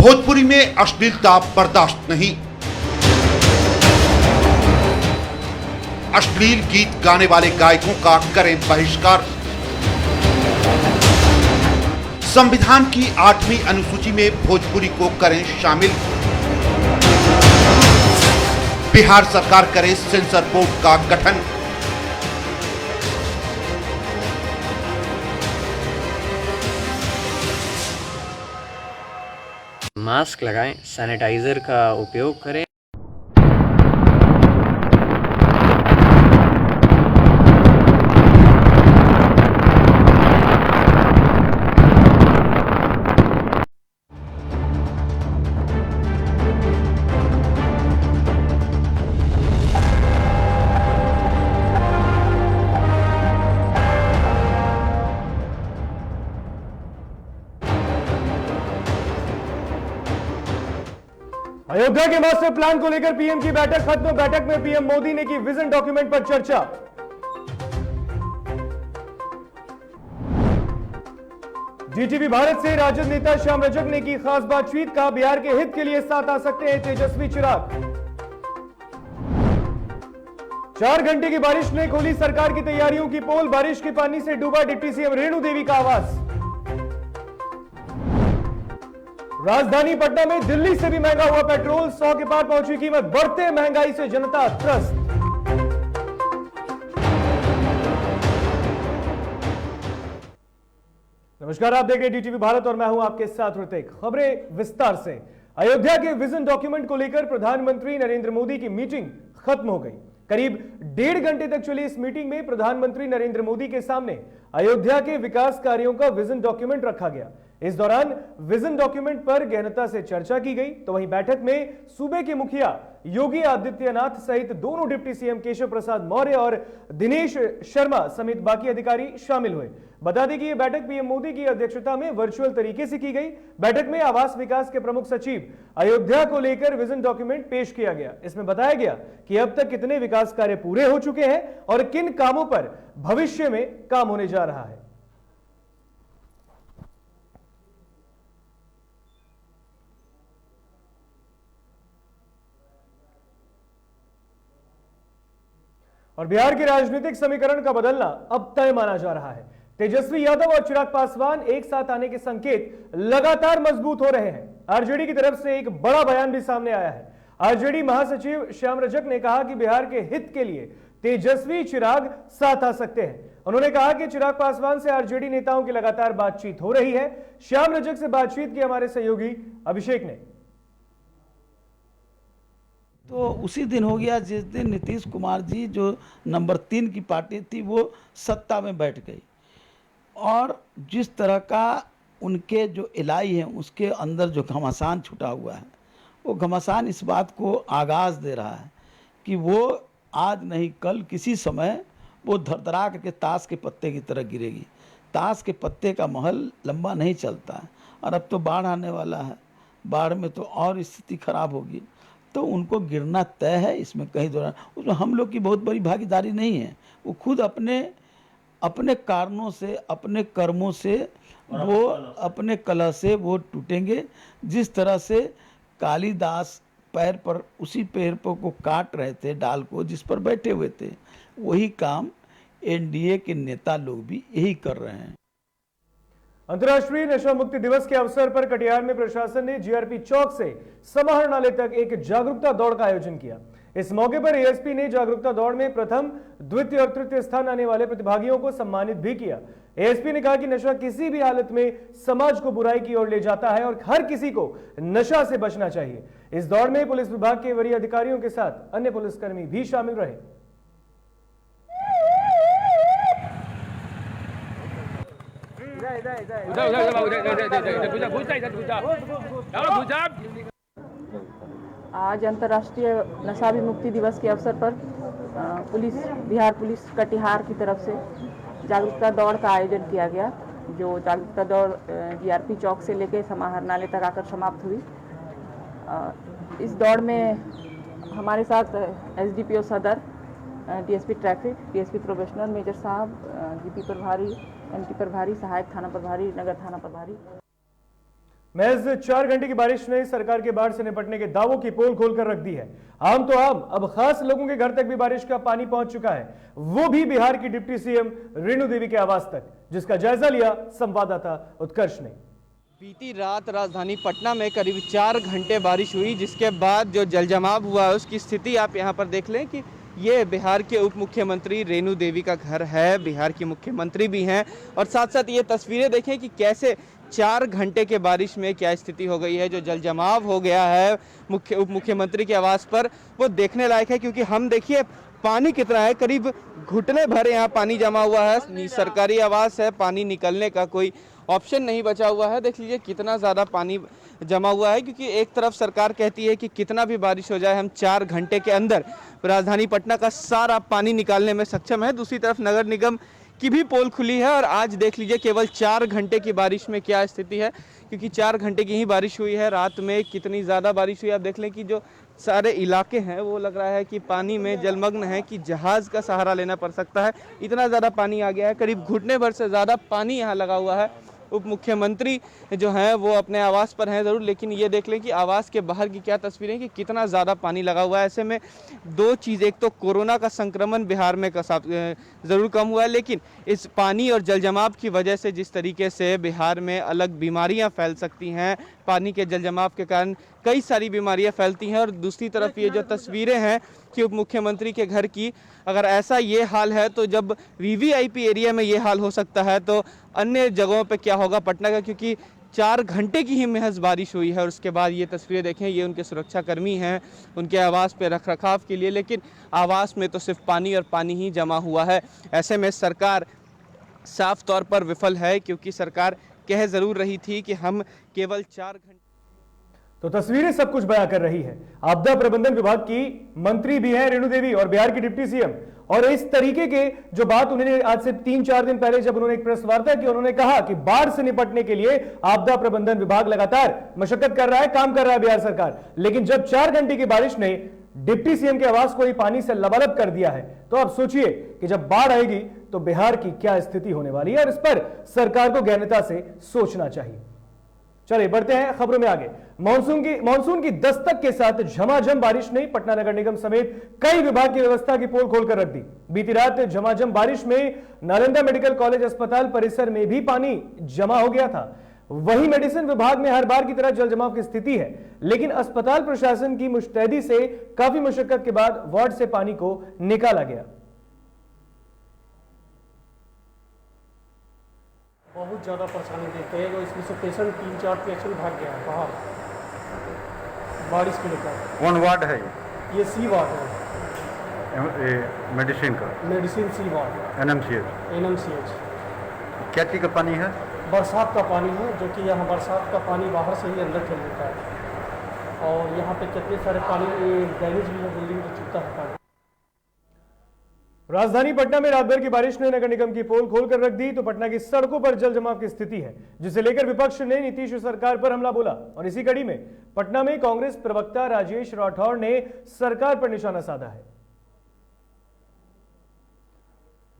भोजपुरी में अश्लीलता बर्दाश्त नहीं। अश्लील गीत गाने वाले गायकों का करें बहिष्कार। संविधान की 8वीं अनुसूची में भोजपुरी को करें शामिल। बिहार सरकार करे सेंसर बोर्ड का गठन। मास्क लगाएं, सैनिटाइजर का उपयोग करें। अयोध्या के मास्टर प्लान को लेकर पीएम की बैठक खत्म। बैठक में पीएम मोदी ने की विजन डॉक्यूमेंट पर चर्चा। डीटीवी भारत से राजद नेता श्याम रजक ने की खास बातचीत। कहा बिहार के हित के लिए साथ आ सकते हैं तेजस्वी चिराग। 4 घंटे की बारिश ने खोली सरकार की तैयारियों की पोल। बारिश के पानी से डूबा डिप्टी सीएम रेणु देवी का आवास। राजधानी पटना में दिल्ली से भी महंगा हुआ पेट्रोल। 100 के पार पहुंची कीमत। बढ़ते महंगाई से जनता त्रस्त। नमस्कार, आप देख रहे हैं डीटीवी भारत और मैं हूं आपके साथ ऋतिक। खबरें विस्तार से। अयोध्या के विजन डॉक्यूमेंट को लेकर प्रधानमंत्री नरेंद्र मोदी की मीटिंग खत्म हो गई। करीब 1.5 घंटे तक चली इस मीटिंग में प्रधानमंत्री नरेंद्र मोदी के सामने अयोध्या के विकास कार्यों का विजन डॉक्यूमेंट रखा गया। इस दौरान विजन डॉक्यूमेंट पर गहनता से चर्चा की गई। तो वहीं बैठक में सूबे के मुखिया योगी आदित्यनाथ सहित दोनों डिप्टी सीएम केशव प्रसाद मौर्य और दिनेश शर्मा समेत बाकी अधिकारी शामिल हुए। बता दें कि यह बैठक पीएम मोदी की अध्यक्षता में वर्चुअल तरीके से की गई। बैठक में आवास विकास के प्रमुख सचिव अयोध्या को लेकर विजन डॉक्यूमेंट पेश किया गया। इसमें बताया गया कि अब तक कितने विकास कार्य पूरे हो चुके हैं और किन कामों पर भविष्य में काम होने जा रहा है। और बिहार के राजनीतिक समीकरण का बदलना अब तय माना जा रहा है। तेजस्वी यादव और चिराग पासवान एक साथ आने के संकेत लगातार मजबूत हो रहे हैं। आरजेडी की तरफ से एक बड़ा बयान भी सामने आया है। आरजेडी महासचिव श्याम रजक ने कहा कि बिहार के हित के लिए तेजस्वी चिराग साथ आ सकते हैं। उन्होंने कहा कि चिराग पासवान से आरजेडी नेताओं की लगातार बातचीत हो रही है। श्याम रजक से बातचीत की हमारे सहयोगी अभिषेक ने। तो उसी दिन हो गया जिस दिन नीतीश कुमार जी जो नंबर 3 की पार्टी थी वो सत्ता में बैठ गई और जिस तरह का उनके जो इलाई है उसके अंदर जो घमासान छुटा हुआ है वो घमासान इस बात को आगाज़ दे रहा है कि वो आज नहीं कल किसी समय वो धड़धड़ा करके ताश के पत्ते की तरह गिरेगी। ताश के पत्ते का महल लंबा नहीं चलता है और अब तो बाढ़ आने वाला है। बाढ़ में तो और स्थिति खराब होगी, तो उनको गिरना तय है। इसमें कहीं दौरान उसमें हम लोग की बहुत बड़ी भागीदारी नहीं है। वो खुद अपने कारणों से, अपने कर्मों से, वो अपने कलह से वो टूटेंगे। जिस तरह से कालिदास पैर पर उसी पेड़ पर को काट रहे थे, डाल को जिस पर बैठे हुए थे, वही काम एनडीए के नेता लोग भी यही कर रहे हैं। अंतर्राष्ट्रीय नशा मुक्ति दिवस के अवसर पर कटिहार में प्रशासन ने जीआरपी चौक से समाहर नाले तक एक जागरूकता दौड़ का आयोजन किया। इस मौके पर एएसपी ने जागरूकता दौड़ में प्रथम, द्वितीय और तृतीय स्थान आने वाले प्रतिभागियों को सम्मानित भी किया। एएसपी ने कहा कि नशा किसी भी हालत में समाज को बुराई की ओर ले जाता है और हर किसी को नशा से बचना चाहिए। इस दौड़ में पुलिस विभाग के वरीय अधिकारियों के साथ अन्य पुलिसकर्मी भी शामिल रहे। आज अंतर्राष्ट्रीय नशा मुक्ति दिवस के अवसर पर बिहार पुलिस कटिहार की तरफ से जागरूकता दौड़ का आयोजन किया गया। जो जागरूकता दौड़ जीआरपी चौक से लेकर समाहर नाले तक आकर समाप्त हुई। इस दौड़ में हमारे साथ एसडीपीओ सदर, DSP traffic, DSP probationer, major साहब, जीपी प्रभारी, एमटी प्रभारी, सहायक थाना प्रभारी, नगर थाना प्रभारी। महज 4 घंटे की बारिश ने सरकार के बाढ़ से निपटने के दावों की पोल खोलकर रख दी है। आम तो आम, अब खास लोगों के घर तक भी बारिश का पानी पहुंच चुका है, वो भी बिहार की डिप्टी सीएम रेणु देवी के आवास तक, जिसका जायजा लिया संवाददाता उत्कर्ष ने। बीती रात राजधानी पटना में करीब 4 घंटे बारिश हुई, जिसके बाद जो जलजमाव हुआ है उसकी स्थिति आप यहाँ पर देख लें कि ये बिहार के उप मुख्यमंत्री रेणु देवी का घर है, बिहार की मुख्यमंत्री भी हैं, और साथ साथ ये तस्वीरें देखें कि कैसे 4 घंटे के बारिश में क्या स्थिति हो गई है। जो जलजमाव हो गया है उप मुख्यमंत्री के आवास पर, वो देखने लायक है, क्योंकि हम देखिए पानी कितना है, करीब घुटने भर यहाँ पानी जमा हुआ है। सरकारी आवास है, पानी निकलने का कोई ऑप्शन नहीं बचा हुआ है। देख लीजिए कितना ज़्यादा पानी जमा हुआ है, क्योंकि एक तरफ सरकार कहती है कि कितना भी बारिश हो जाए हम 4 घंटे के अंदर राजधानी पटना का सारा पानी निकालने में सक्षम है। दूसरी तरफ नगर निगम की भी पोल खुली है, और आज देख लीजिए केवल 4 घंटे की बारिश में क्या स्थिति है, क्योंकि 4 घंटे की ही बारिश हुई है। रात में कितनी ज़्यादा बारिश हुई आप देख लें कि जो सारे इलाके हैं वो लग रहा है कि पानी में जलमग्न है, कि जहाज़ का सहारा लेना पड़ सकता है, इतना ज़्यादा पानी आ गया है। करीब घुटने भर से ज़्यादा पानी यहाँ लगा हुआ है। उप मुख्यमंत्री जो हैं वो अपने आवास पर हैं ज़रूर, लेकिन ये देख लें कि आवास के बाहर की क्या तस्वीरें कि कितना ज़्यादा पानी लगा हुआ है। ऐसे में दो चीज़, एक तो कोरोना का संक्रमण बिहार में ज़रूर कम हुआ है, लेकिन इस पानी और जलजमाव की वजह से जिस तरीके से बिहार में अलग बीमारियां फैल सकती हैं, पानी के जलजमाव के कारण कई सारी बीमारियां फैलती हैं। और दूसरी तरफ ये जो तस्वीरें हैं कि उप मुख्यमंत्री के घर की, अगर ऐसा ये हाल है तो जब वीवीआईपी एरिया में ये हाल हो सकता है तो अन्य जगहों पे क्या होगा पटना का, क्योंकि 4 घंटे की ही महज बारिश हुई है। और उसके बाद ये तस्वीरें देखें, ये उनके सुरक्षाकर्मी हैं उनके आवास पे रखरखाव के लिए, लेकिन आवास में तो सिर्फ पानी और पानी ही जमा हुआ है। ऐसे में सरकार साफ तौर पर विफल है, क्योंकि सरकार कह ज़रूर रही थी कि हम केवल 4 घंटे। तो तस्वीरें सब कुछ बयां कर रही है। आपदा प्रबंधन विभाग की मंत्री भी हैं रेणु देवी और बिहार की डिप्टी सीएम, और इस तरीके के जो बात उन्होंने आज से 3-4 दिन पहले जब उन्होंने एक प्रेस वार्ता की, उन्होंने कहा कि बाढ़ से निपटने के लिए आपदा प्रबंधन विभाग लगातार मशक्कत कर रहा है, काम कर रहा है बिहार सरकार। लेकिन जब 4 घंटे की बारिश ने डिप्टी सीएम के आवास को ही पानी से लबालब कर दिया है, तो आप सोचिए कि जब बाढ़ आएगी तो बिहार की क्या स्थिति होने वाली है, और इस पर सरकार को गहनता से सोचना चाहिए। चलिए बढ़ते हैं खबरों में आगे। मानसून की दस्तक के साथ झमाझम बारिश ने पटना नगर निगम समेत कई विभाग की व्यवस्था की पोल खोलकर रख दी। बीती रात झमाझम बारिश में नालंदा मेडिकल कॉलेज अस्पताल परिसर में भी पानी जमा हो गया था। वहीं मेडिसिन विभाग में हर बार की तरह जलजमाव की स्थिति है, लेकिन अस्पताल प्रशासन की मुस्तैदी से काफी मुशक्कत के बाद वार्ड से पानी को निकाला गया। बहुत ज़्यादा परेशानी देखते हैं, इसमें से पेशेंट 3-4 पेशेंट भाग गया है बाहर बारिश को लेकर। कौन वार्ड है ये सी वार्ड है, मेडिसिन का? मेडिसिन सी वार्ड, NMCH। क्या चीज़ का पानी है? बरसात का पानी है, जो कि यहाँ बरसात का पानी बाहर से ही अंदर चल जाता है, और यहाँ पे कितने सारे पानी ड्रेनेज भी है, बिल्डिंग में चुकता है पानी। राजधानी पटना में रात भर की बारिश ने नगर निगम की पोल खोलकर रख दी, तो पटना की सड़कों पर जल जमाव की स्थिति है, जिसे लेकर विपक्ष ने नीतीश सरकार पर हमला बोला। और इसी कड़ी में पटना में कांग्रेस प्रवक्ता राजेश राठौर ने सरकार पर निशाना साधा है।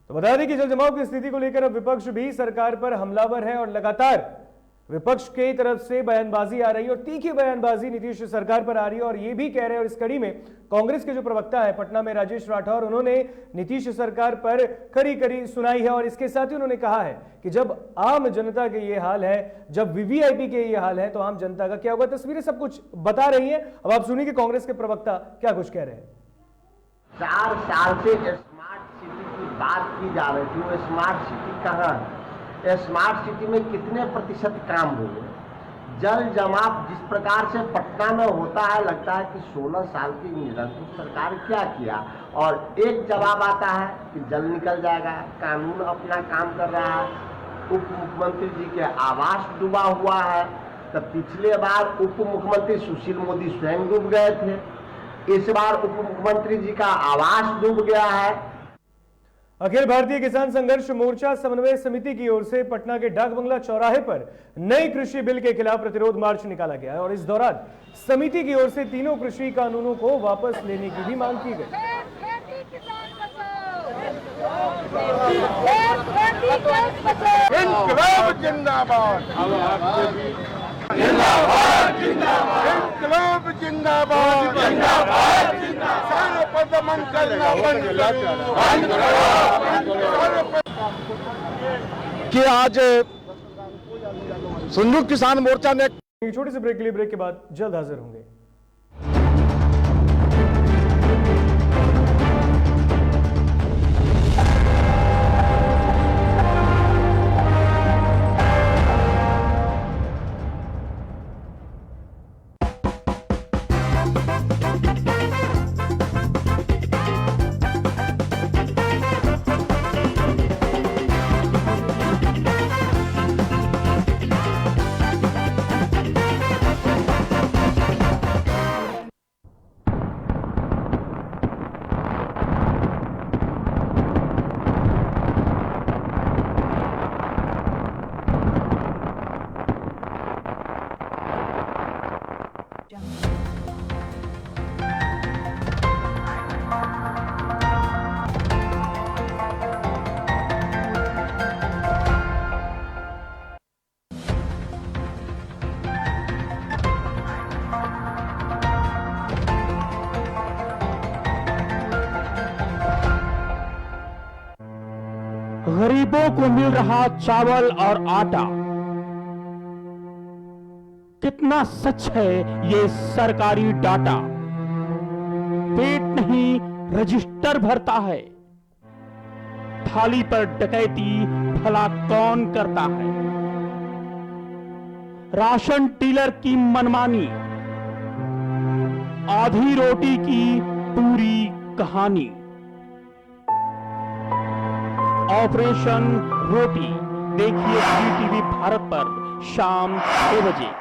तो बता दें कि जल जमाव की स्थिति को लेकर अब विपक्ष भी सरकार पर हमलावर है, और लगातार विपक्ष की तरफ से बयानबाजी आ रही है, और तीखी बयानबाजी नीतीश सरकार पर आ रही है। और ये भी कह रहे हैं, और इस कड़ी में कांग्रेस के जो प्रवक्ता है पटना में राजेश राठौर, उन्होंने नीतीश सरकार पर खरी खरी सुनाई है। और इसके साथ ही उन्होंने कहा है कि जब आम जनता के ये हाल है, जब वीवीआईपी के ये हाल है, तो आम जनता का क्या होगा। तस्वीरें सब कुछ बता रही है। अब आप सुनिए कि कांग्रेस के प्रवक्ता क्या कुछ कह रहे हैं। 4 साल से स्मार्ट सिटी की बात की जा रही थी, वो स्मार्ट सिटी कहाँ है? स्मार्ट सिटी में कितने प्रतिशत काम हुए? जल जमाव जिस प्रकार से पटना में होता है, लगता है कि 16 साल की निरंतर सरकार क्या किया। और एक जवाब आता है कि जल निकल जाएगा, कानून अपना काम कर रहा है, उप मुख्यमंत्री जी के आवास डूबा हुआ है। तो पिछले बार उप मुख्यमंत्री सुशील मोदी स्वयं डूब गए थे, इस बार उप मुख्यमंत्री जी का आवास डूब गया है। अखिल भारतीय किसान संघर्ष मोर्चा समन्वय समिति की ओर से पटना के डाक बंगला चौराहे पर नए कृषि बिल के खिलाफ प्रतिरोध मार्च निकाला गया, और इस दौरान समिति की ओर से तीनों कृषि कानूनों को वापस लेने की भी मांग की गई। इंकलाब जिंदाबाद, सर्वप्रथम करना बंद करो। कि आज संयुक्त किसान मोर्चा ने छोटे से ब्रेक के लिए, ब्रेक के बाद जल्द हाजिर होंगे। गरीबों को मिल रहा चावल और आटा, कितना सच है ये सरकारी डाटा। पेट नहीं रजिस्टर भरता है, थाली पर डकैती भला कौन करता है। राशन डीलर की मनमानी, आधी रोटी की पूरी कहानी। ऑपरेशन रोटी देखिए टीवी भारत पर शाम 6 बजे।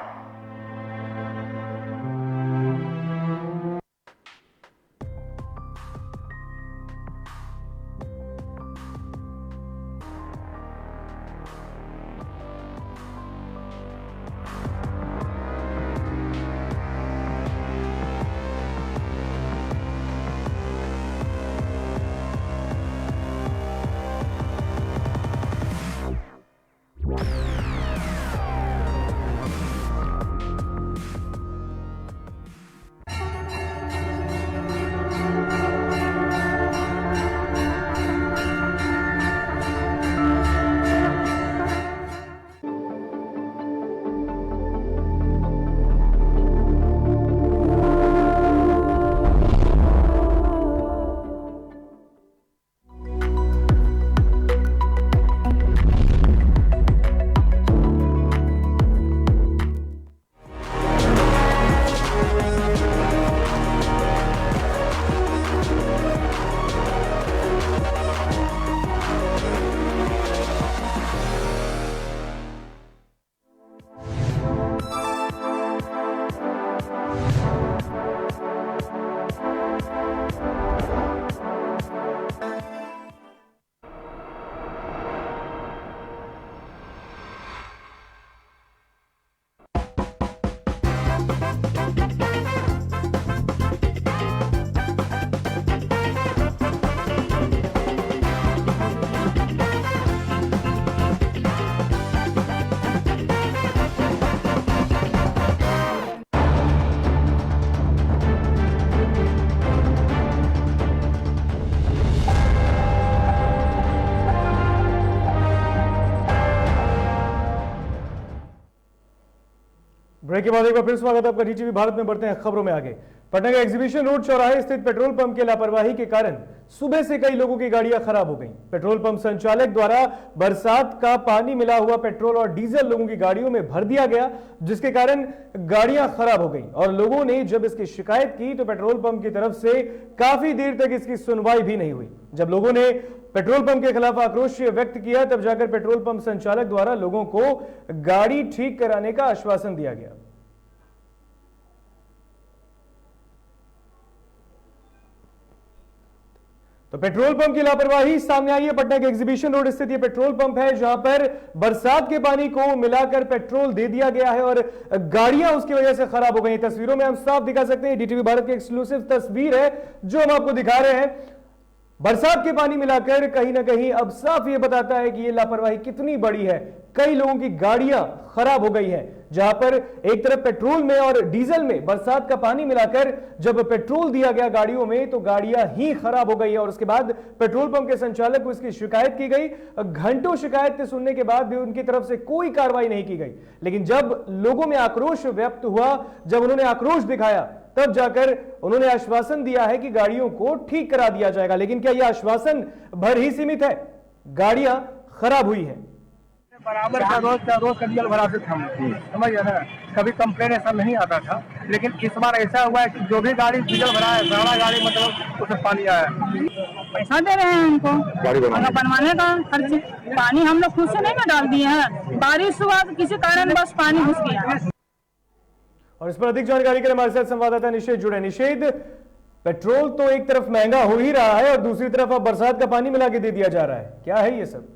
ब्रेक के बाद एक बार फिर स्वागत है आपका टीवी भारत में। बढ़ते हैं खबरों में आगे। पटना के एग्जीबिशन रोड चौराहे स्थित पेट्रोल पंप के लापरवाही के कारण सुबह से कई लोगों की गाड़ियां खराब हो गईं। पेट्रोल पंप संचालक द्वारा बरसात का पानी मिला हुआ पेट्रोल और डीजल लोगों की गाड़ियों में भर दिया गया, जिसके कारण गाड़ियां खराब हो गईं और लोगों ने जब इसकी शिकायत की तो पेट्रोल पंप की तरफ से काफी देर तक इसकी सुनवाई भी नहीं हुई। जब लोगों ने पेट्रोल पंप के खिलाफ आक्रोश व्यक्त किया तब जाकर पेट्रोल पंप संचालक द्वारा लोगों को गाड़ी ठीक कराने का आश्वासन दिया गया। तो पेट्रोल पंप की लापरवाही सामने आई है। पटना के एग्जीबिशन रोड स्थित ये पेट्रोल पंप है जहां पर बरसात के पानी को मिलाकर पेट्रोल दे दिया गया है और गाड़ियां उसकी वजह से खराब हो गई। तस्वीरों में हम साफ दिखा सकते हैं, डीटीवी भारत की एक्सक्लूसिव तस्वीर है जो हम आपको दिखा रहे हैं। बरसात के पानी मिलाकर कहीं ना कहीं अब साफ ये बताता है कि ये लापरवाही कितनी बड़ी है। कई लोगों की गाड़ियां खराब हो गई हैं, जहां पर एक तरफ पेट्रोल में और डीजल में बरसात का पानी मिलाकर जब पेट्रोल दिया गया गाड़ियों में तो गाड़ियां ही खराब हो गई है और उसके बाद पेट्रोल पंप के संचालक को इसकी शिकायत की गई। घंटों शिकायत सुनने के बाद भी उनकी तरफ से कोई कार्रवाई नहीं की गई। लेकिन जब लोगों में आक्रोश व्यक्त हुआ, जब उन्होंने आक्रोश दिखाया, तब जाकर उन्होंने आश्वासन दिया है कि गाड़ियों को ठीक करा दिया जाएगा। लेकिन क्या यह आश्वासन भर ही सीमित है? गाड़ियां खराब हुई हैं। बराबर का रोज का डीजल भरा से हम समझ ना, कभी कंप्लेन ऐसा नहीं आता था, लेकिन इस बार ऐसा हुआ है कि जो भी गाड़ी डीजल भरा है, सारा गाड़ी मतलब उसमें पानी आया है। पैसा दे रहे हैं उनको बनवाने का खर्च, पानी हम लोग खुद से नहीं ना डाल दिए हैं, बारिश हुआ तो किसी कारण बस पानी घुस गया। और इस पर अधिक जानकारी के लिए हमारे साथ संवाददाता निषेध जुड़े। निषेध, पेट्रोल तो एक तरफ महंगा हो ही रहा है और दूसरी तरफ अब बरसात का पानी मिला के दे दिया जा रहा है, क्या है ये सब?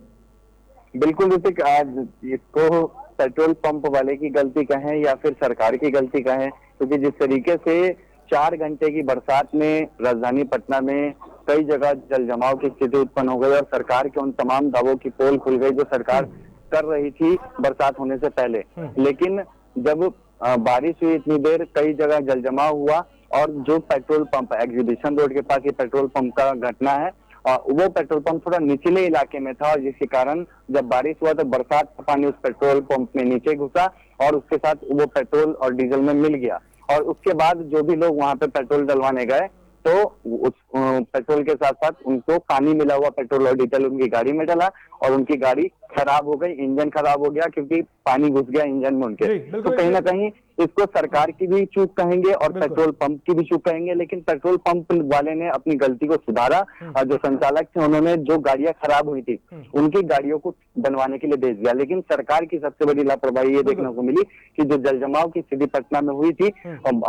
बिल्कुल ऋतिक, आज इसको पेट्रोल पंप वाले की गलती कहें या फिर सरकार की गलती कहें, क्योंकि जिस तरीके से 4 घंटे की बरसात में राजधानी पटना में कई जगह जल जमाव की स्थिति उत्पन्न हो गई और सरकार के उन तमाम दावों की पोल खुल गई जो सरकार कर रही थी बरसात होने से पहले। लेकिन जब बारिश हुई इतनी देर, कई जगह जल जमाव हुआ और जो पेट्रोल पंप एग्जीबिशन रोड के पास ये पेट्रोल पंप का घटना है, वो पेट्रोल पंप थोड़ा निचले इलाके में था और जिसके कारण जब बारिश हुआ तो बरसात का पानी उस पेट्रोल पंप में नीचे घुसा और उसके साथ वो पेट्रोल और डीजल में मिल गया। और उसके बाद जो भी लोग वहां पे पेट्रोल डलवाने गए तो उस पेट्रोल के साथ साथ उनको पानी मिला हुआ पेट्रोल और डीजल उनकी गाड़ी में डला और उनकी गाड़ी खराब हो गई, इंजन खराब हो गया क्योंकि पानी घुस गया इंजन में उनके। तो कहीं ना कहीं इसको सरकार की भी चूक कहेंगे और पेट्रोल पंप की भी चूक कहेंगे, लेकिन पेट्रोल पंप वाले ने अपनी गलती को सुधारा और जो संचालक थे उन्होंने जो गाड़ियां खराब हुई थी उनकी गाड़ियों को बनवाने के लिए भेज दिया। लेकिन सरकार की सबसे बड़ी लापरवाही ये देखने को मिली कि जो जल जमाव की स्थिति पटना में हुई थी, अब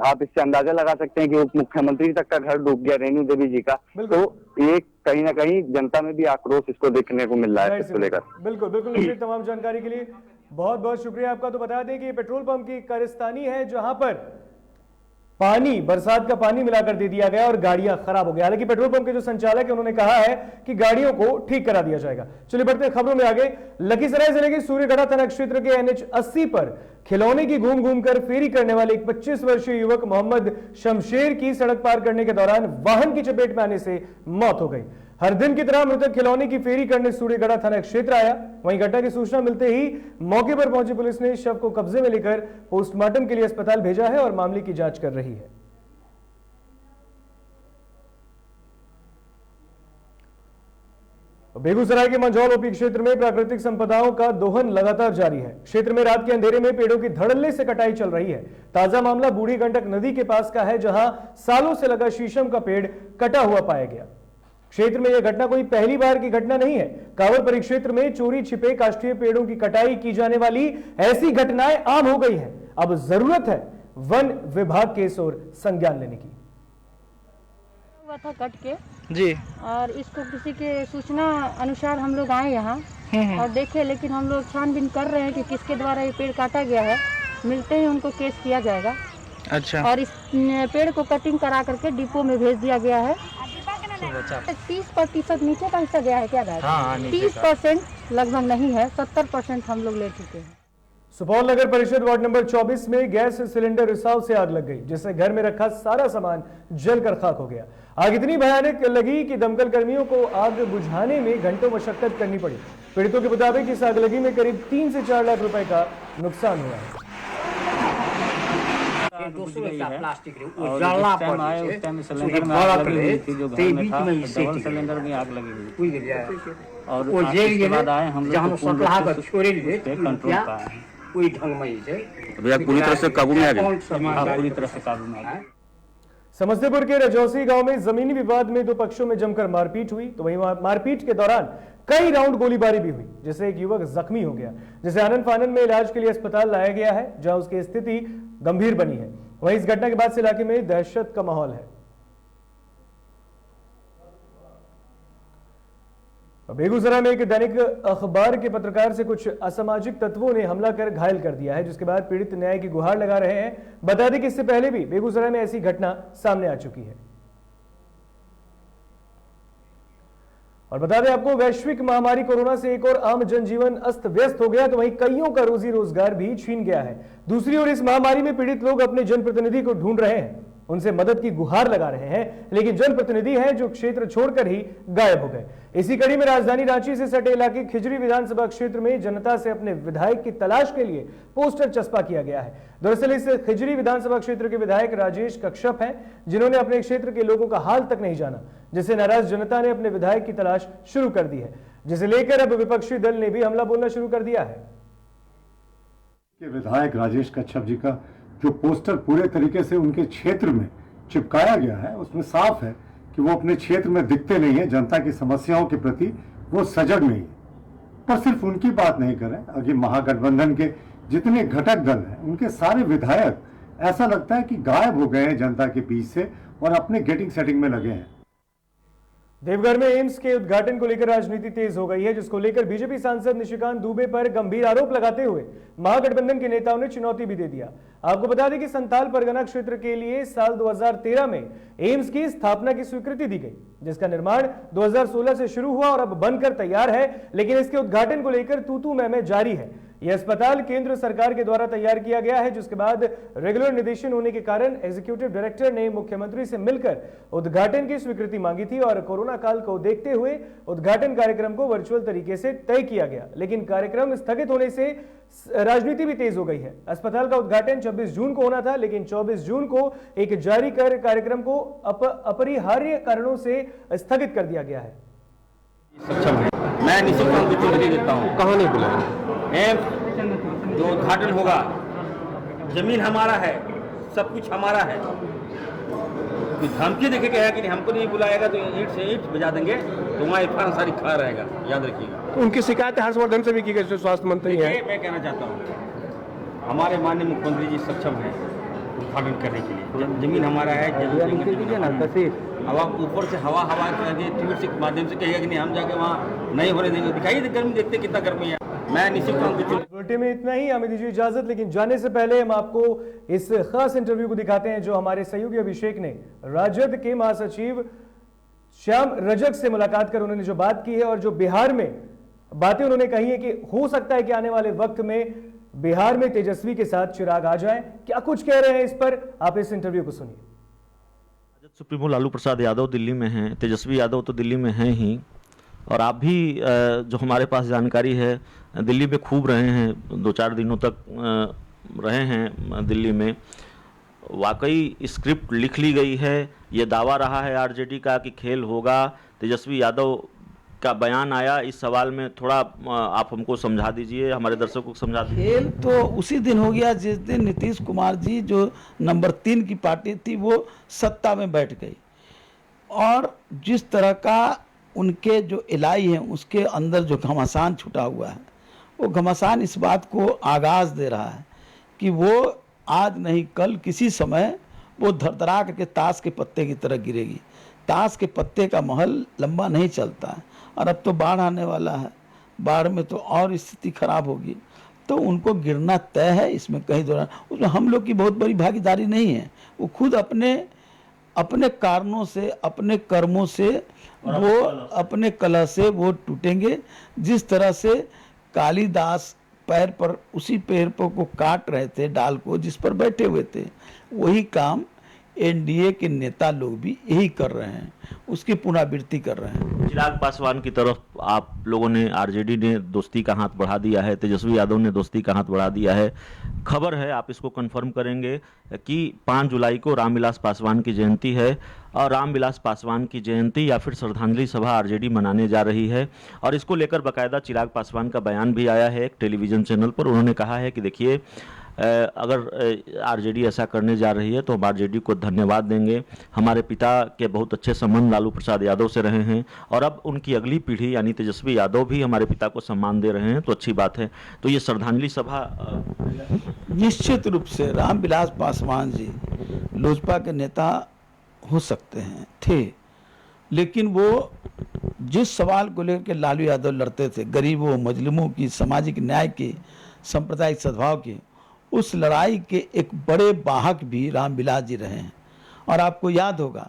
आप इससे अंदाजा लगा सकते हैं कि उप मुख्यमंत्री तक का घर डूब गया रेणु देवी जी का। तो ये कहीं ना कहीं जनता में भी आक्रोश इसको देखने को मिल रहा है इसको लेकर। बिल्कुल बिल्कुल, तमाम जानकारी के लिए बहुत बहुत शुक्रिया आपका। तो बता दें कि ये पेट्रोल पंप की कारस्तानी है जहां पर पानी, बरसात का पानी मिलाकर दे दिया गया और गाड़ियां खराब हो गई। हालांकि पेट्रोल पंप के जो संचालक है उन्होंने कहा है कि गाड़ियों को ठीक करा दिया जाएगा। चलिए बढ़ते हैं खबरों में आगे। लखीसराय जिले के सूर्यगढ़ा थाना क्षेत्र के NH 80 पर खिलौने की घूम घूम कर फेरी करने वाले एक 25 वर्षीय युवक मोहम्मद शमशेर की सड़क पार करने के दौरान वाहन की चपेट में आने से मौत हो गई। हर दिन की तरह मृतक खिलौने की फेरी करने सूर्यगढ़ा थाना क्षेत्र आया। वहीं घटना की सूचना मिलते ही मौके पर पहुंची पुलिस ने शव को कब्जे में लेकर पोस्टमार्टम के लिए अस्पताल भेजा है और मामले की जांच कर रही है। बेगूसराय के मंझौल ओपी क्षेत्र में प्राकृतिक संपदाओं का दोहन लगातार जारी है। क्षेत्र में रात के अंधेरे में पेड़ों की धड़ल्ले से कटाई चल रही है। ताजा मामला बूढ़ी गंडक नदी के पास का है, जहां सालों से लगा शीशम का पेड़ कटा हुआ पाया गया। क्षेत्र में यह घटना कोई पहली बार की घटना नहीं है। कांवर परिक्षेत्र में चोरी छिपे काष्ठीय पेड़ों की कटाई की जाने वाली ऐसी घटनाएं आम हो गई हैं। अब जरूरत है वन विभाग के इस ओर संज्ञान लेने की। हुआ था कट के जी, और इसको किसी के सूचना अनुसार हम लोग आए यहाँ और देखे, लेकिन हम लोग छानबीन कर रहे हैं कि किसके द्वारा ये पेड़ काटा गया है। मिलते ही उनको केस किया जाएगा। अच्छा। और इस पेड़ को कटिंग करा करके डिपो में भेज दिया गया है। 30% नीचे का हिस्सा गया है क्या? 30% लगभग नहीं है, 70% हम लोग ले चुके हैं। सुपौल नगर परिषद वार्ड नंबर 24 में गैस सिलेंडर रिसाव से आग लग गई, जिससे घर में रखा सारा सामान जलकर खाक हो गया। आग इतनी भयानक लगी कि दमकल कर्मियों को आग बुझाने में घंटों मशक्कत करनी पड़ी। पीड़ितों के मुताबिक इस आगलगी में करीब 3 से 4 लाख रुपए का नुकसान हुआ है। प्लास्टिक सिलेंडर में आग लगी हुई थी, जो घर में था डबल सिलेंडर में आग लगी हुई थी और उसके बाद आए हम लोग कंट्रोल पाए हैं। पूरी तरह से काबू में आ गए। पूरी तरह से काबू में आ गए। समस्तीपुर के रजौसी गांव में जमीनी विवाद में 2 पक्षों में जमकर मारपीट हुई, तो वहीं मारपीट के दौरान कई राउंड गोलीबारी भी हुई, जिससे एक युवक जख्मी हो गया, जिसे आनंद फानन में इलाज के लिए अस्पताल लाया गया है, जहां उसकी स्थिति गंभीर बनी है। वहीं इस घटना के बाद से इलाके में दहशत का माहौल है। बेगूसराय में एक दैनिक अखबार के पत्रकार से कुछ असामाजिक तत्वों ने हमला कर घायल कर दिया है, जिसके बाद पीड़ित न्याय की गुहार लगा रहे हैं। बता दें कि इससे पहले भी बेगूसराय में ऐसी घटना सामने आ चुकी है। और बता दें आपको, वैश्विक महामारी कोरोना से एक और आम जनजीवन अस्त व्यस्त हो गया तो वहीं कईयों का रोजी रोजगार भी छीन गया है। दूसरी ओर इस महामारी में पीड़ित लोग अपने जनप्रतिनिधि को ढूंढ रहे हैं, उनसे मदद की गुहार लगा रहे हैं, लेकिन जनप्रतिनिधि हैं जो क्षेत्र छोड़कर ही गायब हो गए। इसी कड़ी में राजधानी रांची से सटे इलाके खिजरी विधानसभा क्षेत्र में जनता से अपने विधायक की तलाश के लिए पोस्टर चस्पा किया गया है। दरअसल इस खिजरी विधानसभा क्षेत्र के विधायक राजेश कश्यप हैं, जिन्होंने अपने क्षेत्र के लोगों का हाल तक नहीं जाना, जिससे नाराज जनता ने अपने विधायक की तलाश शुरू कर दी है, जिसे लेकर अब विपक्षी दल ने भी हमला बोलना शुरू कर दिया है। विधायक राजेश कश्यप जी का जो पोस्टर पूरे तरीके से उनके क्षेत्र में चिपकाया गया है, उसमें साफ है कि वो अपने क्षेत्र में दिखते नहीं है, जनता की समस्याओं के प्रति वो सजग नहीं है। पर सिर्फ उनकी बात नहीं करें, अभी महागठबंधन के जितने घटक दल हैं उनके सारे विधायक ऐसा लगता है कि गायब हो गए हैं जनता के बीच से और अपने गेटिंग सेटिंग में लगे हैं। देवघर में एम्स के उद्घाटन को लेकर राजनीति तेज हो गई है, जिसको लेकर बीजेपी सांसद निशिकांत दुबे पर गंभीर आरोप लगाते हुए महागठबंधन के नेताओं ने चुनौती भी दे दिया। आपको बता दें कि संथाल परगना क्षेत्र के लिए साल 2013 में एम्स की स्थापना की स्वीकृति दी गई, जिसका निर्माण 2016 से शुरू हुआ और अब बनकर तैयार है, लेकिन इसके उद्घाटन को लेकर तू-तू मैं जारी है। यह अस्पताल केंद्र सरकार के द्वारा तैयार किया गया है, जिसके बाद रेगुलर निदेशन होने के कारण एग्जीक्यूटिव डायरेक्टर ने मुख्यमंत्री से मिलकर उद्घाटन की स्वीकृति मांगी थी और कोरोना काल को देखते हुए उद्घाटन कार्यक्रम को वर्चुअल तरीके से तय किया गया, लेकिन कार्यक्रम स्थगित होने से राजनीति भी तेज हो गई है। अस्पताल का उद्घाटन 26 जून को होना था, लेकिन 24 जून को एक जारी कर कार्यक्रम को अपरिहार्य कारणों से स्थगित कर दिया गया है। मैं निशिकांत को चुनौती देता हूँ। कहाँ नहीं बुलाया? एम्स जो उद्घाटन होगा, जमीन हमारा है, सब कुछ हमारा है। तो धमकी देखे के है कि नहीं, हमको नहीं बुलाएगा तो ईंट से ईंट बजा देंगे, तो वहाँ इरफान सारी खड़ा रहेगा, याद रखिएगा। तो उनकी शिकायत हर्षवर्धन से भी की गई, जो स्वास्थ्य मंत्री हैं। मैं कहना चाहता हूँ, हमारे माननीय मुख्यमंत्री जी सक्षम हैं उद्घाटन करने के लिए। जमीन हमारा है, अब आप ऊपर से हवा ट्वीट के माध्यम से कहिएगा कि नहीं हम जाके वहाँ नहीं होने देंगे। दिखाइए गर्मी, देखते कितना गर्मी है। मैं निश्चित में इतना ही, हमें दीजिए इजाजत, लेकिन जाने से पहले हम आपको इस खास इंटरव्यू को दिखाते हैं जो हमारे सहयोगी अभिषेक ने राजद के महासचिव श्याम रजक से मुलाकात कर उन्होंने जो बात की है और जो बिहार में बातें उन्होंने कही है कि हो सकता है कि आने वाले वक्त में बिहार में तेजस्वी के साथ चिराग आ जाए। क्या कुछ कह रहे हैं इस पर, आप इस इंटरव्यू को सुनिए। सुप्रीमो लालू प्रसाद यादव दिल्ली में हैं, तेजस्वी यादव तो दिल्ली में हैं ही, और आप भी जो हमारे पास जानकारी है दिल्ली में खूब रहे हैं, 2-4 दिनों तक रहे हैं दिल्ली में। वाकई स्क्रिप्ट लिख ली गई है, ये दावा रहा है आरजेडी का कि खेल होगा। तेजस्वी यादव का बयान आया, इस सवाल में थोड़ा आप हमको समझा दीजिए, हमारे दर्शकों को समझा दीजिए। खेल तो उसी दिन हो गया जिस दिन नीतीश कुमार जी जो नंबर 3 की पार्टी थी वो सत्ता में बैठ गई, और जिस तरह का उनके जो इलाई है उसके अंदर जो घमासान छुटा हुआ है, वो घमासान इस बात को आगाज दे रहा है कि वो आज नहीं कल किसी समय वो धड़धड़ा करके ताश के पत्ते की तरह गिरेगी। ताश के पत्ते का महल लंबा नहीं चलता है, और अब तो बाढ़ आने वाला है, बाढ़ में तो और स्थिति खराब होगी, तो उनको गिरना तय है, इसमें कहीं दौरान उसमें हम लोग की बहुत बड़ी भागीदारी नहीं है। वो खुद अपने कारणों से, अपने कर्मों से, वो अपने कला से वो टूटेंगे। जिस तरह से कालिदास पैर पर उसी पेड़ पर को काट रहे थे, डाल को जिस पर बैठे हुए थे, वही काम एनडीए के नेता लोग भी यही कर रहे हैं, उसकी पुनरावृत्ति कर रहे हैं। चिराग पासवान की तरफ आप लोगों ने, आरजेडी ने दोस्ती का हाथ बढ़ा दिया है, तेजस्वी यादव ने दोस्ती का हाथ बढ़ा दिया है। खबर है, आप इसको कंफर्म करेंगे कि 5 जुलाई को रामविलास पासवान की जयंती है, और रामविलास पासवान की जयंती या फिर श्रद्धांजलि सभा आरजेडी मनाने जा रही है, और इसको लेकर बाकायदा चिराग पासवान का बयान भी आया है एक टेलीविजन चैनल पर। उन्होंने कहा है कि देखिए, अगर आरजेडी ऐसा करने जा रही है तो हम आरजेडी को धन्यवाद देंगे। हमारे पिता के बहुत अच्छे संबंध लालू प्रसाद यादव से रहे हैं, और अब उनकी अगली पीढ़ी यानी तेजस्वी यादव भी हमारे पिता को सम्मान दे रहे हैं, तो अच्छी बात है। तो ये श्रद्धांजलि सभा निश्चित रूप से रामविलास पासवान जी लोजपा के नेता हो सकते हैं, थे, लेकिन वो जिस सवाल को लेकर लालू यादव लड़ते थे, गरीबों, मजलूमों की, सामाजिक न्याय की, सांप्रदायिक सद्भाव की, उस लड़ाई के एक बड़े वाहक भी रामविलास जी रहे हैं। और आपको याद होगा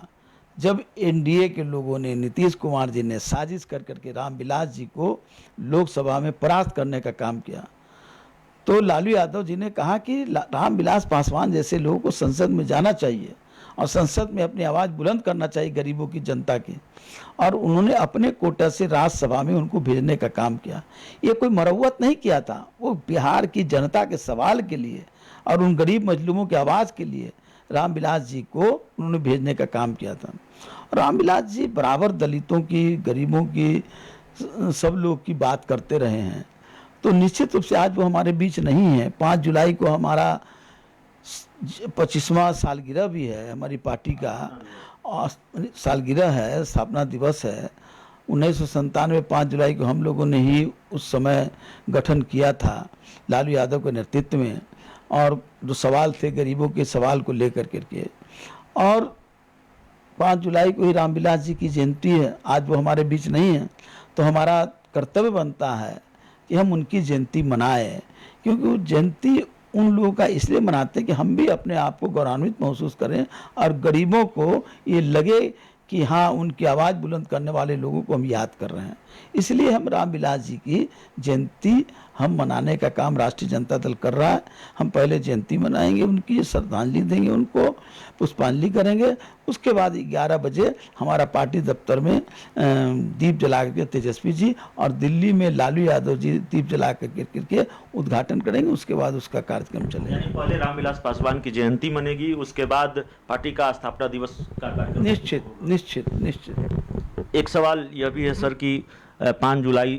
जब एनडीए के लोगों ने, नीतीश कुमार जी ने साजिश कर करके रामविलास जी को लोकसभा में परास्त करने का काम किया, तो लालू यादव जी ने कहा कि रामविलास पासवान जैसे लोगों को संसद में जाना चाहिए और संसद में अपनी आवाज़ बुलंद करना चाहिए गरीबों की, जनता की, और उन्होंने अपने कोटा से राज्यसभा में उनको भेजने का काम किया। ये कोई मरम्मत नहीं किया था, वो बिहार की जनता के सवाल के लिए और उन गरीब मजलूमों की आवाज़ के लिए रामविलास जी को उन्होंने भेजने का काम किया था। रामविलास जी बराबर दलितों की, गरीबों की, सब लोग की बात करते रहे हैं। तो निश्चित रूप से आज वो हमारे बीच नहीं है। 5 जुलाई को हमारा 25वां सालगिरह भी है, हमारी पार्टी का और सालगिरह है, स्थापना दिवस है। 1997 5 जुलाई को हम लोगों ने ही उस समय गठन किया था लालू यादव के नेतृत्व में, और जो सवाल थे गरीबों के सवाल को लेकर करके, और 5 जुलाई को ही रामविलास जी की जयंती है। आज वो हमारे बीच नहीं है, तो हमारा कर्तव्य बनता है कि हम उनकी जयंती मनाएं, क्योंकि वो जयंती उन लोगों का इसलिए मनाते हैं कि हम भी अपने आप को गौरवान्वित महसूस करें और गरीबों को ये लगे कि हाँ, उनकी आवाज़ बुलंद करने वाले लोगों को हम याद कर रहे हैं। इसलिए हम रामविलास जी की जयंती हम मनाने का काम राष्ट्रीय जनता दल कर रहा है। हम पहले जयंती मनाएंगे, उनकी श्रद्धांजलि देंगे, उनको पुष्पांजलि करेंगे। उसके बाद 11 बजे हमारा पार्टी दफ्तर में दीप जला करके तेजस्वी जी और दिल्ली में लालू यादव जी दीप जला करके उद्घाटन करेंगे। उसके बाद उसका कार्यक्रम चलेगा। पहले रामविलास पासवान की जयंती मनेगी, उसके बाद पार्टी का स्थापना दिवस का कार्यक्रम। निश्चित निश्चित निश्चित। एक सवाल यह भी है सर कि 5 जुलाई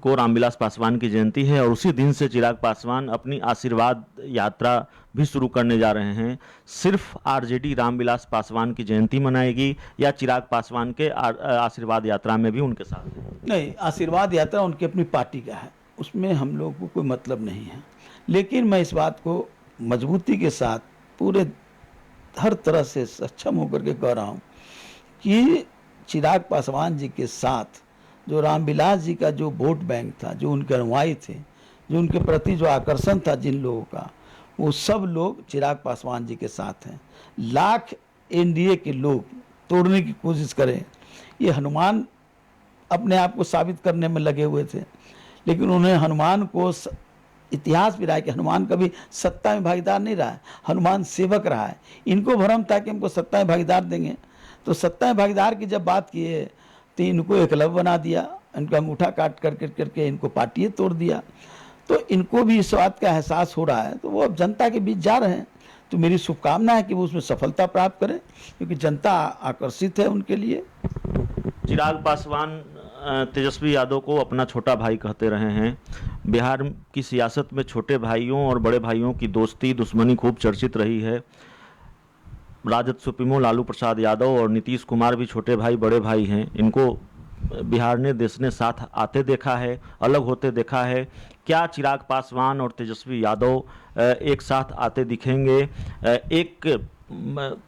को रामविलास पासवान की जयंती है और उसी दिन से चिराग पासवान अपनी आशीर्वाद यात्रा भी शुरू करने जा रहे हैं। सिर्फ आरजेडी रामविलास पासवान की जयंती मनाएगी या चिराग पासवान के आशीर्वाद यात्रा में भी उनके साथ है? नहीं, आशीर्वाद यात्रा उनकी अपनी पार्टी का है, उसमें हम लोग को कोई मतलब नहीं है। लेकिन मैं इस बात को मजबूती के साथ पूरे हर तरह से सक्षम होकर के कह रहा हूँ कि चिराग पासवान जी के साथ जो रामविलास जी का जो वोट बैंक था, जो उनके अनुयायी थे, जो उनके प्रति जो आकर्षण था जिन लोगों का, वो सब लोग चिराग पासवान जी के साथ हैं। लाख एनडीए के लोग तोड़ने की कोशिश करें, ये हनुमान अपने आप को साबित करने में लगे हुए थे, लेकिन उन्हें हनुमान को इतिहास भी रहा है कि हनुमान कभी सत्ता में भागीदार नहीं रहा है, हनुमान सेवक रहा है। इनको भ्रम था कि हमको सत्ता में भागीदार देंगे, तो सत्ता में भागीदार की जब बात किए तो इनको एकलव्य बना दिया, इनका अंगूठा काट करके इनको पार्टी तोड़ दिया। तो इनको भी इस बात का एहसास हो रहा है, तो वो अब जनता के बीच जा रहे हैं। तो मेरी शुभकामना है कि वो उसमें सफलता प्राप्त करें, क्योंकि जनता आकर्षित है उनके लिए। चिराग पासवान तेजस्वी यादव को अपना छोटा भाई कहते रहे हैं। बिहार की सियासत में छोटे भाइयों और बड़े भाइयों की दोस्ती दुश्मनी खूब चर्चित रही है। राजद सुप्रीमो लालू प्रसाद यादव और नीतीश कुमार भी छोटे भाई बड़े भाई हैं। इनको बिहार ने देश ने साथ आते देखा है, अलग होते देखा है। क्या चिराग पासवान और तेजस्वी यादव एक साथ आते दिखेंगे? एक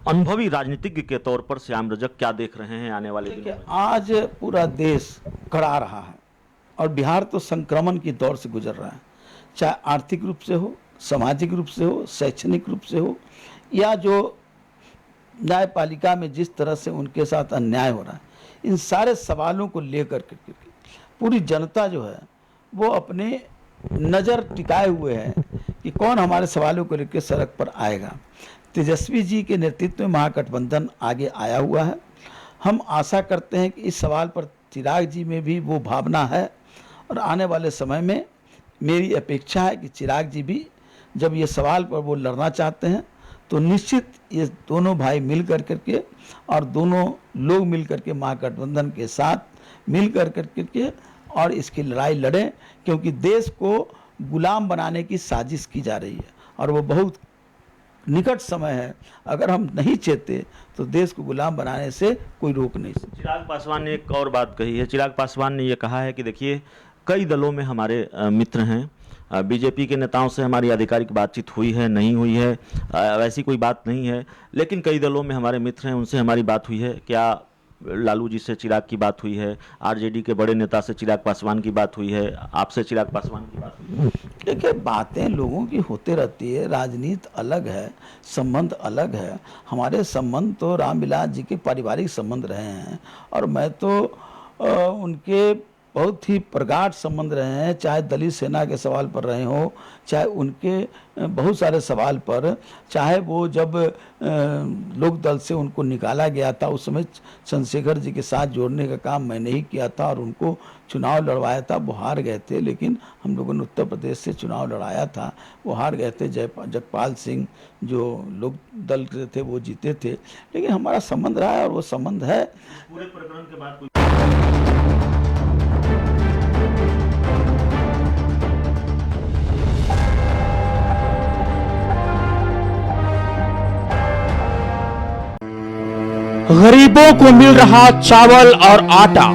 अनुभवी राजनीतिज्ञ के तौर पर श्याम रजक क्या देख रहे हैं आने वाले दिनों में? आज पूरा देश कड़ा रहा है और बिहार तो संक्रमण की दौर से गुजर रहा है, चाहे आर्थिक रूप से हो, सामाजिक रूप से हो, शैक्षणिक रूप से हो, या जो न्यायपालिका में जिस तरह से उनके साथ अन्याय हो रहा है, इन सारे सवालों को लेकर के पूरी जनता जो है वो अपने नज़र टिकाए हुए है कि कौन हमारे सवालों को लेकर सड़क पर आएगा। तेजस्वी जी के नेतृत्व में महागठबंधन आगे आया हुआ है। हम आशा करते हैं कि इस सवाल पर चिराग जी में भी वो भावना है और आने वाले समय में मेरी अपेक्षा है कि चिराग जी भी जब ये सवाल पर वो लड़ना चाहते हैं तो निश्चित ये दोनों भाई मिल करके और दोनों लोग मिल करके महागठबंधन के साथ मिल करके और इसकी लड़ाई लड़ें, क्योंकि देश को गुलाम बनाने की साजिश की जा रही है और वो बहुत निकट समय है। अगर हम नहीं चेते तो देश को गुलाम बनाने से कोई रोक नहीं सकता। चिराग पासवान ने एक और बात कही है। चिराग पासवान ने ये कहा है कि देखिए, कई दलों में हमारे मित्र हैं, बीजेपी के नेताओं से हमारी आधिकारिक बातचीत हुई है, नहीं हुई है, वैसी कोई बात नहीं है, लेकिन कई दलों में हमारे मित्र हैं, उनसे हमारी बात हुई है। क्या लालू जी से चिराग की बात हुई है, आरजेडी के बड़े नेता से चिराग पासवान की बात हुई है, आपसे चिराग पासवान की बात हुई है? देखिए, बातें लोगों की होते रहती है, राजनीति अलग है, संबंध अलग है। हमारे संबंध तो रामविलास जी के पारिवारिक संबंध रहे हैं और मैं तो उनके बहुत ही प्रगाढ़ संबंध रहे हैं, चाहे दलित सेना के सवाल पर रहे हो, चाहे उनके बहुत सारे सवाल पर, चाहे वो जब लोक दल से उनको निकाला गया था उस समय चंद्रशेखर जी के साथ जोड़ने का काम मैंने ही किया था और उनको चुनाव लड़वाया था। वो हार गए थे, लेकिन हम लोगों ने उत्तर प्रदेश से चुनाव लड़ाया था, वो हार गए थे। जगपाल सिंह जो लोक दल के थे वो जीते थे, लेकिन हमारा संबंध रहा है और वो संबंध है। पूरे प्रकरण के बाद गरीबों को मिल रहा चावल और आटा,